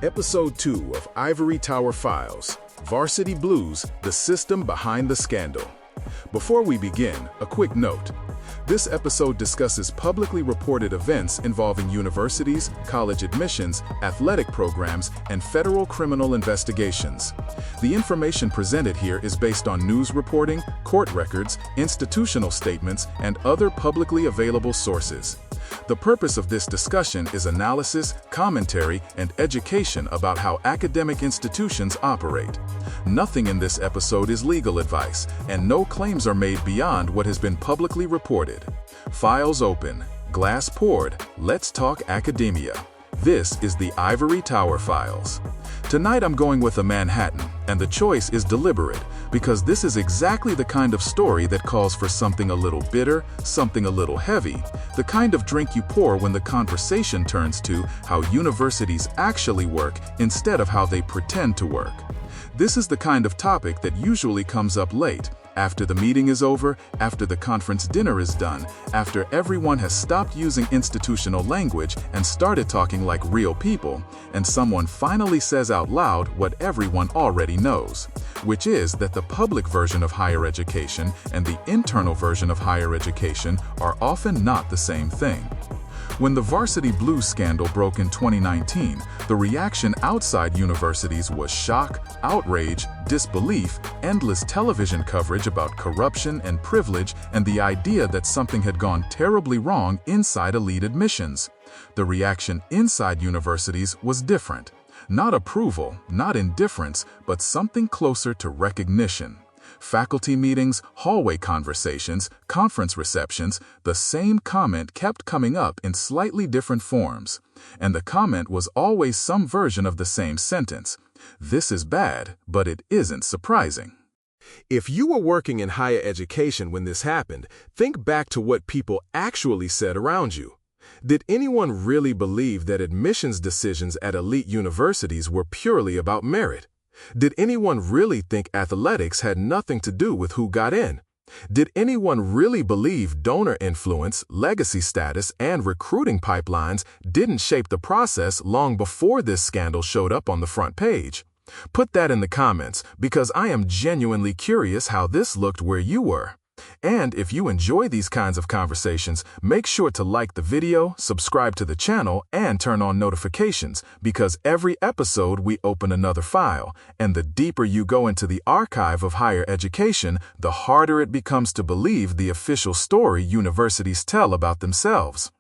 Episode 2 of Ivory Tower Files, Varsity Blues, the system behind the scandal. Before we begin, a quick note. This episode discusses publicly reported events involving universities, college admissions, athletic programs, and federal criminal investigations. The information presented here is based on news reporting, court records, institutional statements, and other publicly available sources. The purpose of this discussion is analysis, commentary, and education about how academic institutions operate. Nothing in this episode is legal advice, and no claims are made beyond what has been publicly reported. Files open, glass poured, let's talk academia. This is the Ivory Tower Files. Tonight I'm going with a Manhattan, and the choice is deliberate, because this is exactly the kind of story that calls for something a little bitter, something a little heavy, the kind of drink you pour when the conversation turns to how universities actually work instead of how they pretend to work. This is the kind of topic that usually comes up late, after the meeting is over, after the conference dinner is done, after everyone has stopped using institutional language and started talking like real people, and someone finally says out loud what everyone already knows, which is that the public version of higher education and the internal version of higher education are often not the same thing. When the Varsity Blues scandal broke in 2019, the reaction outside universities was shock, outrage, disbelief, endless television coverage about corruption and privilege, and the idea that something had gone terribly wrong inside elite admissions. The reaction inside universities was different. Not approval, not indifference, but something closer to recognition. Faculty meetings, hallway conversations, conference receptions, the same comment kept coming up in slightly different forms. And the comment was always some version of the same sentence. This is bad, but it isn't surprising. If you were working in higher education when this happened, think back to what people actually said around you. Did anyone really believe that admissions decisions at elite universities were purely about merit? Did anyone really think athletics had nothing to do with who got in? Did anyone really believe donor influence, legacy status, and recruiting pipelines didn't shape the process long before this scandal showed up on the front page? Put that in the comments, because I am genuinely curious how this looked where you were. And if you enjoy these kinds of conversations, make sure to like the video, subscribe to the channel, and turn on notifications, because every episode we open another file, and the deeper you go into the archive of higher education, the harder it becomes to believe the official story universities tell about themselves.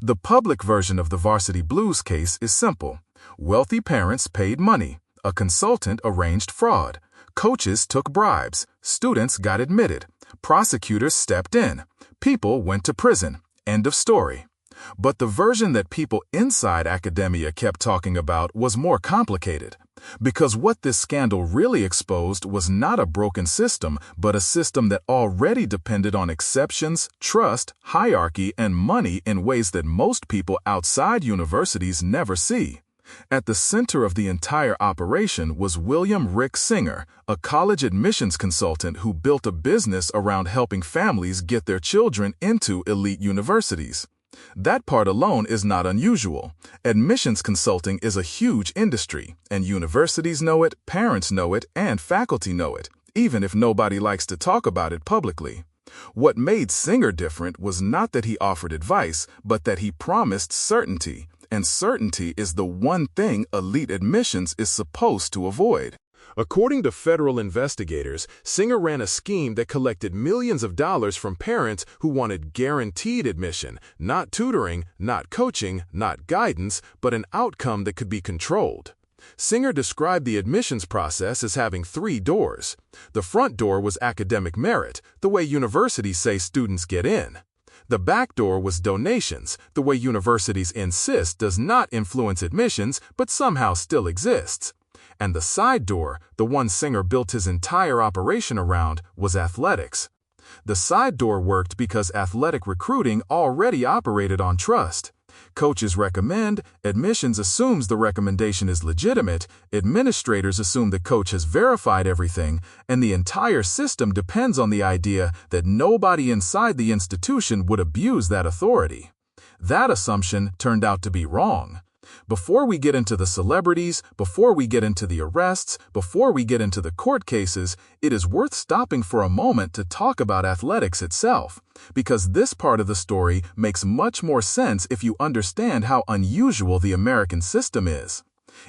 The public version of the Varsity Blues case is simple. Wealthy parents paid money. A consultant arranged fraud. Coaches took bribes. Students got admitted. Prosecutors stepped in. People went to prison. End of story. But the version that people inside academia kept talking about was more complicated. Because what this scandal really exposed was not a broken system, but a system that already depended on exceptions, trust, hierarchy, and money in ways that most people outside universities never see. At the center of the entire operation was William Rick Singer, a college admissions consultant who built a business around helping families get their children into elite universities. That part alone is not unusual. Admissions consulting is a huge industry, and universities know it, parents know it, and faculty know it, even if nobody likes to talk about it publicly. What made Singer different was not that he offered advice, but that he promised certainty. And certainty is the one thing elite admissions is supposed to avoid. According to federal investigators, Singer ran a scheme that collected millions of dollars from parents who wanted guaranteed admission, not tutoring, not coaching, not guidance, but an outcome that could be controlled. Singer described the admissions process as having 3 doors. The front door was academic merit, the way universities say students get in. The back door was donations, the way universities insist does not influence admissions but somehow still exists. And the side door, the one Singer built his entire operation around, was athletics. The side door worked because athletic recruiting already operated on trust. Coaches recommend, admissions assumes the recommendation is legitimate, administrators assume the coach has verified everything, and the entire system depends on the idea that nobody inside the institution would abuse that authority. That assumption turned out to be wrong. Before we get into the celebrities, before we get into the arrests, before we get into the court cases, it is worth stopping for a moment to talk about athletics itself, because this part of the story makes much more sense if you understand how unusual the American system is.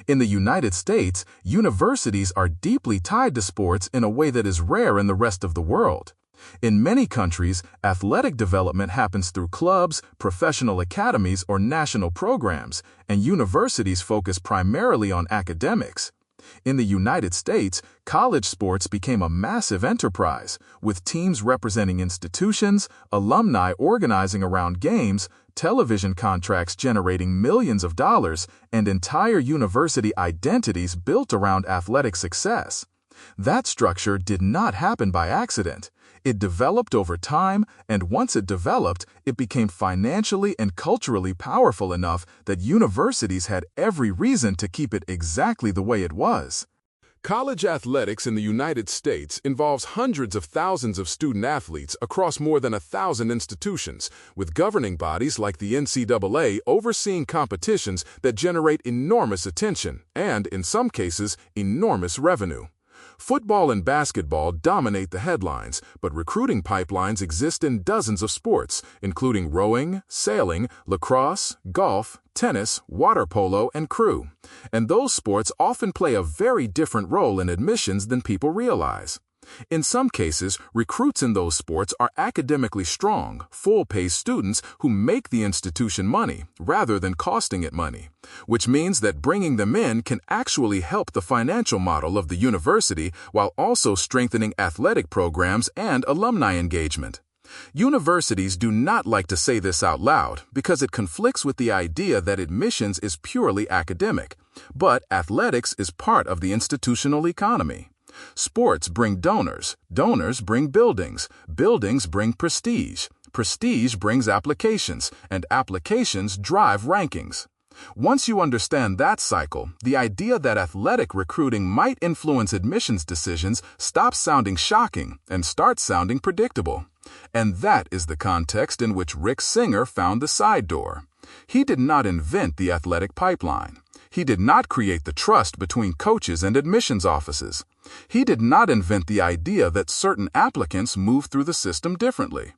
In the United States, universities are deeply tied to sports in a way that is rare in the rest of the world. In many countries, athletic development happens through clubs, professional academies, or national programs, and universities focus primarily on academics. In the United States, college sports became a massive enterprise, with teams representing institutions, alumni organizing around games, television contracts generating millions of dollars, and entire university identities built around athletic success. That structure did not happen by accident. It developed over time, and once it developed, it became financially and culturally powerful enough that universities had every reason to keep it exactly the way it was. College athletics in the United States involves hundreds of thousands of student athletes across more than 1,000 institutions, with governing bodies like the NCAA overseeing competitions that generate enormous attention and, in some cases, enormous revenue. Football and basketball dominate the headlines, but recruiting pipelines exist in dozens of sports, including rowing, sailing, lacrosse, golf, tennis, water polo, and crew. And those sports often play a very different role in admissions than people realize. In some cases, recruits in those sports are academically strong, full-pay students who make the institution money, rather than costing it money, which means that bringing them in can actually help the financial model of the university while also strengthening athletic programs and alumni engagement. Universities do not like to say this out loud because it conflicts with the idea that admissions is purely academic, but athletics is part of the institutional economy. Sports bring donors, donors bring buildings, buildings bring prestige, prestige brings applications, and applications drive rankings. Once you understand that cycle, the idea that athletic recruiting might influence admissions decisions stops sounding shocking and starts sounding predictable. And that is the context in which Rick Singer found the side door. He did not invent the athletic pipeline. He did not create the trust between coaches and admissions offices. He did not invent the idea that certain applicants move through the system differently.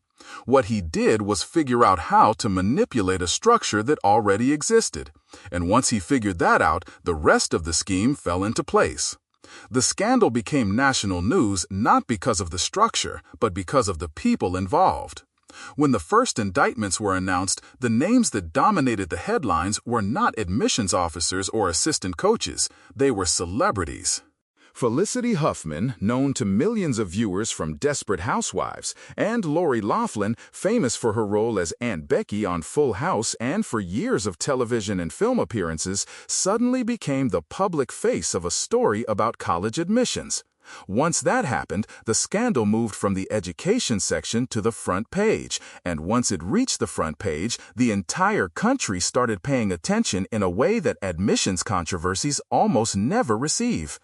What he did was figure out how to manipulate a structure that already existed. And once he figured that out, the rest of the scheme fell into place. The scandal became national news not because of the structure, but because of the people involved. When the first indictments were announced, the names that dominated the headlines were not admissions officers or assistant coaches. They were celebrities. Felicity Huffman, known to millions of viewers from Desperate Housewives, and Lori Loughlin, famous for her role as Aunt Becky on Full House and for years of television and film appearances, suddenly became the public face of a story about college admissions. Once that happened, the scandal moved from the education section to the front page, and once it reached the front page, the entire country started paying attention in a way that admissions controversies almost never receive.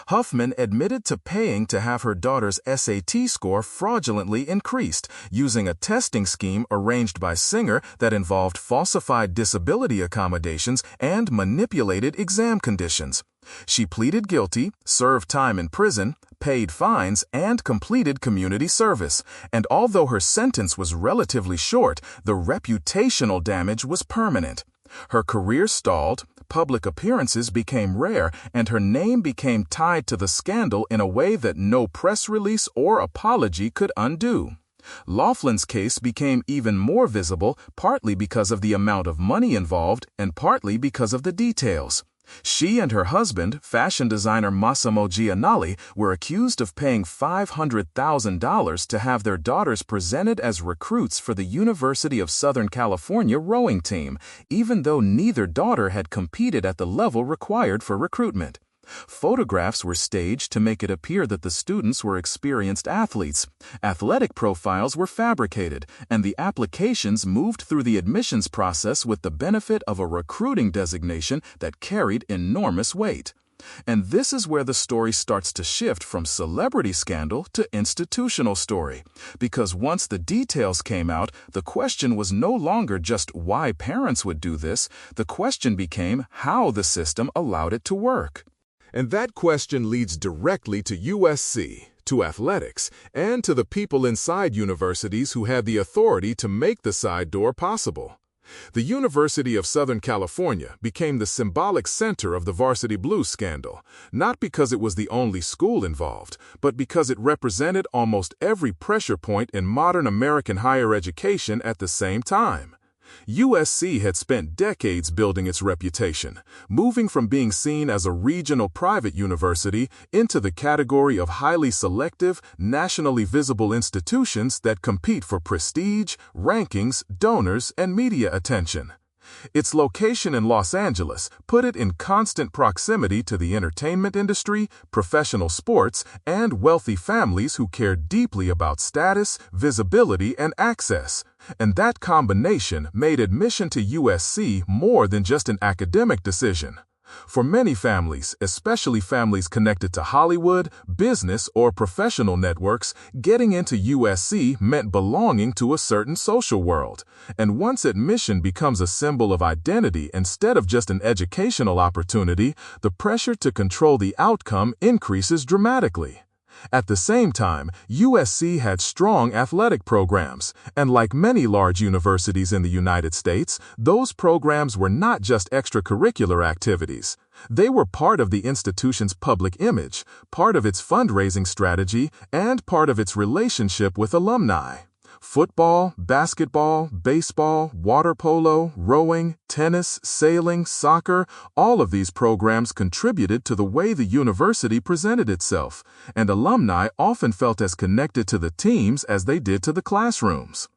Huffman admitted to paying to have her daughter's SAT score fraudulently increased, using a testing scheme arranged by Singer that involved falsified disability accommodations and manipulated exam conditions. She pleaded guilty, served time in prison, paid fines, and completed community service. And although her sentence was relatively short, the reputational damage was permanent. Her career stalled, public appearances became rare, and her name became tied to the scandal in a way that no press release or apology could undo. Loughlin's case became even more visible, partly because of the amount of money involved and partly because of the details. She and her husband, fashion designer Massimo Giannulli, were accused of paying $500,000 to have their daughters presented as recruits for the University of Southern California rowing team, even though neither daughter had competed at the level required for recruitment. Photographs were staged to make it appear that the students were experienced athletes. Athletic profiles were fabricated, and the applications moved through the admissions process with the benefit of a recruiting designation that carried enormous weight. And this is where the story starts to shift from celebrity scandal to institutional story. Because once the details came out, the question was no longer just why parents would do this, the question became how the system allowed it to work. And that question leads directly to USC, to athletics, and to the people inside universities who had the authority to make the side door possible. The University of Southern California became the symbolic center of the Varsity Blues scandal, not because it was the only school involved, but because it represented almost every pressure point in modern American higher education at the same time. USC had spent decades building its reputation, moving from being seen as a regional private university into the category of highly selective, nationally visible institutions that compete for prestige, rankings, donors, and media attention. Its location in Los Angeles put it in constant proximity to the entertainment industry, professional sports, and wealthy families who cared deeply about status, visibility, and access. And that combination made admission to USC more than just an academic decision. For many families, especially families connected to Hollywood, business, or professional networks, getting into USC meant belonging to a certain social world. And once admission becomes a symbol of identity instead of just an educational opportunity, the pressure to control the outcome increases dramatically. At the same time, USC had strong athletic programs, and like many large universities in the United States, those programs were not just extracurricular activities. They were part of the institution's public image, part of its fundraising strategy, and part of its relationship with alumni. Football, basketball, baseball, water polo, rowing, tennis, sailing, soccer, all of these programs contributed to the way the university presented itself, and alumni often felt as connected to the teams as they did to the classrooms.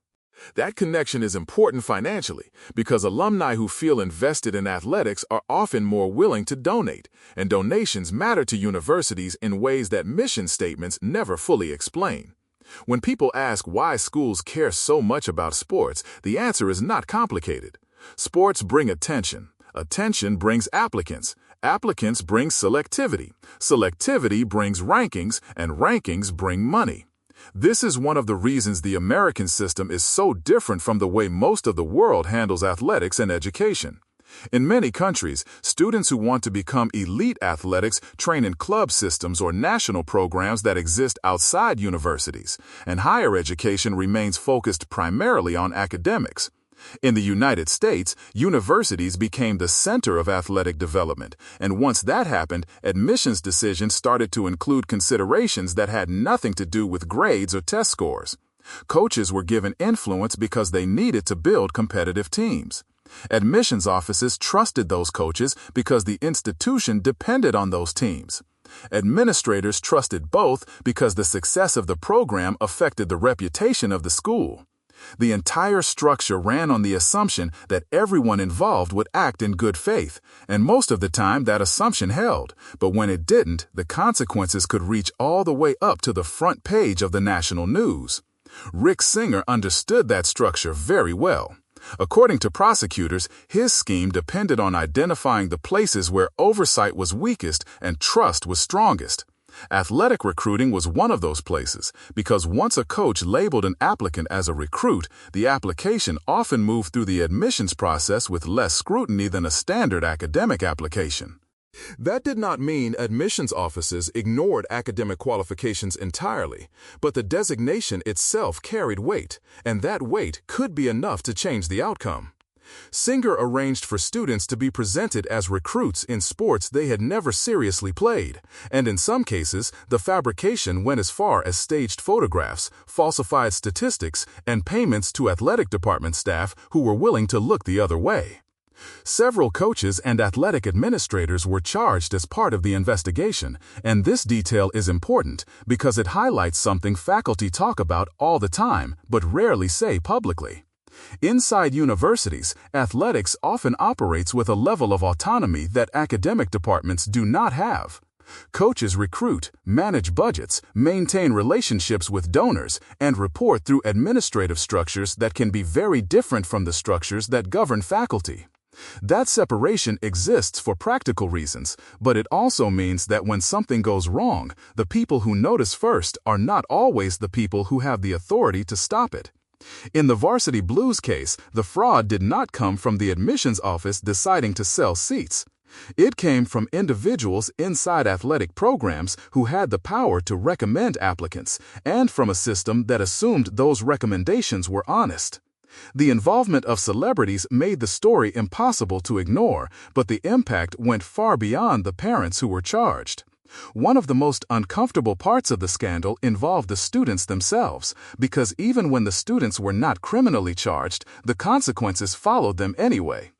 That connection is important financially because alumni who feel invested in athletics are often more willing to donate, and donations matter to universities in ways that mission statements never fully explain. When people ask why schools care so much about sports, the answer is not complicated. Sports bring attention. Attention brings applicants. Applicants bring selectivity. Selectivity brings rankings, and rankings bring money. This is one of the reasons the American system is so different from the way most of the world handles athletics and education. In many countries, students who want to become elite athletics train in club systems or national programs that exist outside universities, and higher education remains focused primarily on academics. In the United States, universities became the center of athletic development, and once that happened, admissions decisions started to include considerations that had nothing to do with grades or test scores. Coaches were given influence because they needed to build competitive teams. Admissions offices trusted those coaches because the institution depended on those teams. Administrators trusted both because the success of the program affected the reputation of the school. The entire structure ran on the assumption that everyone involved would act in good faith, and most of the time that assumption held, but when it didn't, the consequences could reach all the way up to the front page of the national news. Rick Singer understood that structure very well. According to prosecutors, his scheme depended on identifying the places where oversight was weakest and trust was strongest. Athletic recruiting was one of those places, because once a coach labeled an applicant as a recruit, the application often moved through the admissions process with less scrutiny than a standard academic application. That did not mean admissions offices ignored academic qualifications entirely, but the designation itself carried weight, and that weight could be enough to change the outcome. Singer arranged for students to be presented as recruits in sports they had never seriously played, and in some cases, the fabrication went as far as staged photographs, falsified statistics, and payments to athletic department staff who were willing to look the other way. Several coaches and athletic administrators were charged as part of the investigation, and this detail is important because it highlights something faculty talk about all the time but rarely say publicly. Inside universities, athletics often operates with a level of autonomy that academic departments do not have. Coaches recruit, manage budgets, maintain relationships with donors, and report through administrative structures that can be very different from the structures that govern faculty. That separation exists for practical reasons, but it also means that when something goes wrong, the people who notice first are not always the people who have the authority to stop it. In the Varsity Blues case, the fraud did not come from the admissions office deciding to sell seats. It came from individuals inside athletic programs who had the power to recommend applicants, and from a system that assumed those recommendations were honest. The involvement of celebrities made the story impossible to ignore, but the impact went far beyond the parents who were charged. One of the most uncomfortable parts of the scandal involved the students themselves, because even when the students were not criminally charged, the consequences followed them anyway.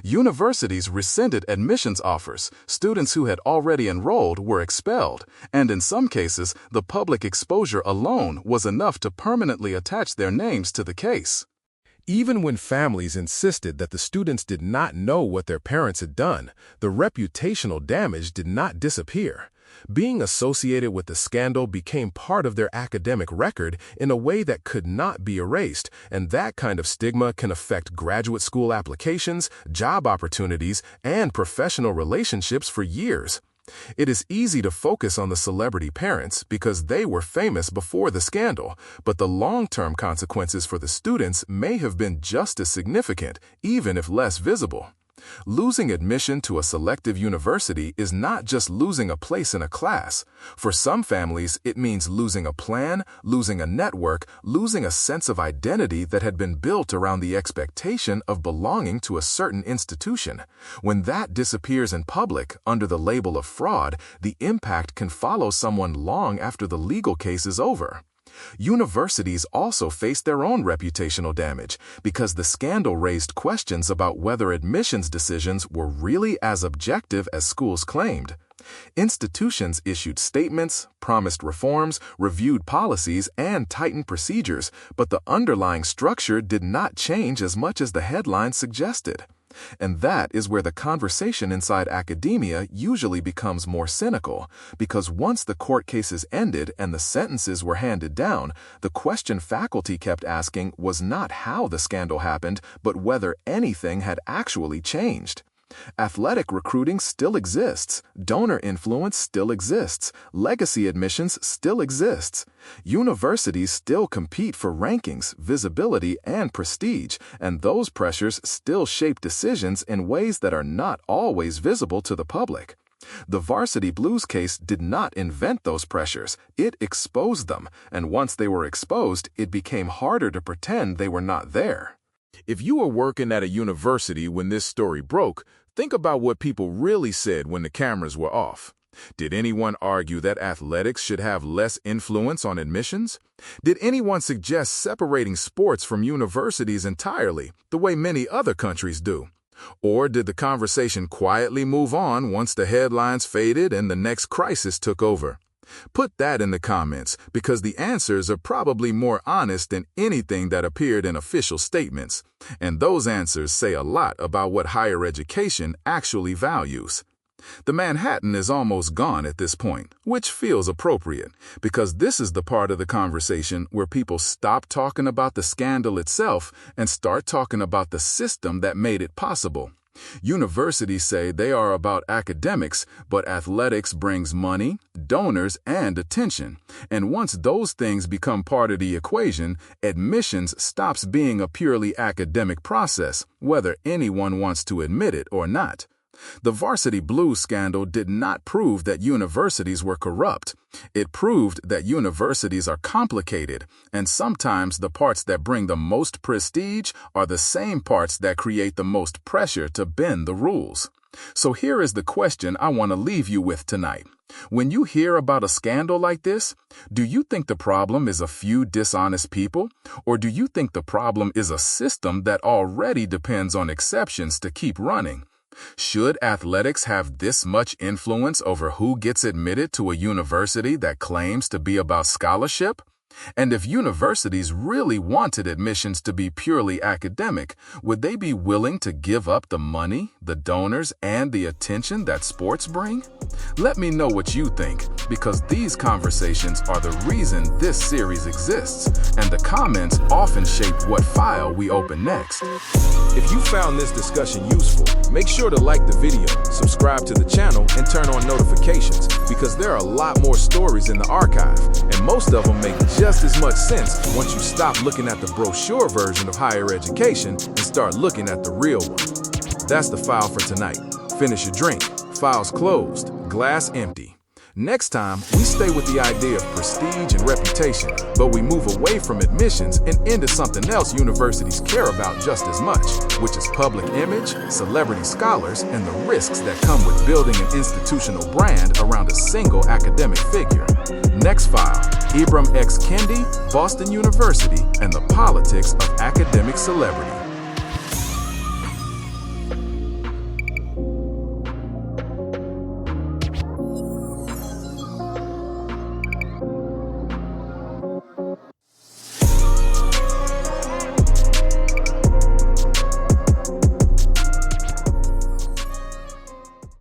Universities rescinded admissions offers, students who had already enrolled were expelled, and in some cases, the public exposure alone was enough to permanently attach their names to the case. Even when families insisted that the students did not know what their parents had done, the reputational damage did not disappear. Being associated with the scandal became part of their academic record in a way that could not be erased, and that kind of stigma can affect graduate school applications, job opportunities, and professional relationships for years. It is easy to focus on the celebrity parents because they were famous before the scandal, but the long-term consequences for the students may have been just as significant, even if less visible. Losing admission to a selective university is not just losing a place in a class. For some families, it means losing a plan, losing a network, losing a sense of identity that had been built around the expectation of belonging to a certain institution. When that disappears in public under the label of fraud, the impact can follow someone long after the legal case is over. Universities also face their own reputational damage because the scandal raised questions about whether admissions decisions were really as objective as schools claimed. Institutions issued statements, promised reforms, reviewed policies, and tightened procedures, but the underlying structure did not change as much as the headlines suggested. And that is where the conversation inside academia usually becomes more cynical, because once the court cases ended and the sentences were handed down, the question faculty kept asking was not how the scandal happened, but whether anything had actually changed. Athletic recruiting still exists, donor influence still exists, legacy admissions still exists. Universities still compete for rankings, visibility, and prestige, and those pressures still shape decisions in ways that are not always visible to the public. The Varsity Blues case did not invent those pressures, it exposed them, and once they were exposed, it became harder to pretend they were not there. If you were working at a university when this story broke, think about what people really said when the cameras were off. Did anyone argue that athletics should have less influence on admissions? Did anyone suggest separating sports from universities entirely, the way many other countries do? Or did the conversation quietly move on once the headlines faded and the next crisis took over? Put that in the comments, because the answers are probably more honest than anything that appeared in official statements. And those answers say a lot about what higher education actually values. The Manhattan is almost gone at this point, which feels appropriate, because this is the part of the conversation where people stop talking about the scandal itself and start talking about the system that made it possible. Universities say they are about academics, but athletics brings money, donors, and attention. And once those things become part of the equation, admissions stops being a purely academic process, whether anyone wants to admit it or not. The Varsity Blues scandal did not prove that universities were corrupt. It proved that universities are complicated, and sometimes the parts that bring the most prestige are the same parts that create the most pressure to bend the rules. So here is the question I want to leave you with tonight. When you hear about a scandal like this, do you think the problem is a few dishonest people, or do you think the problem is a system that already depends on exceptions to keep running? Should athletics have this much influence over who gets admitted to a university that claims to be about scholarship? And if universities really wanted admissions to be purely academic, would they be willing to give up the money, the donors, and the attention that sports bring? Let me know what you think, because these conversations are the reason this series exists, and the comments often shape what file we open next. If you found this discussion useful, make sure to like the video, subscribe to the channel, and turn on notifications, because there are a lot more stories in the archive, and most of them make just as much sense once you stop looking at the brochure version of higher education and start looking at the real one. That's the file for tonight. Finish your drink. Files closed. Glass empty. Next time, we stay with the idea of prestige and reputation, but we move away from admissions and into something else universities care about just as much, which is public image, celebrity scholars, and the risks that come with building an institutional brand around a single academic figure. Next file, Ibram X. Kendi, Boston University, and the politics of academic celebrity.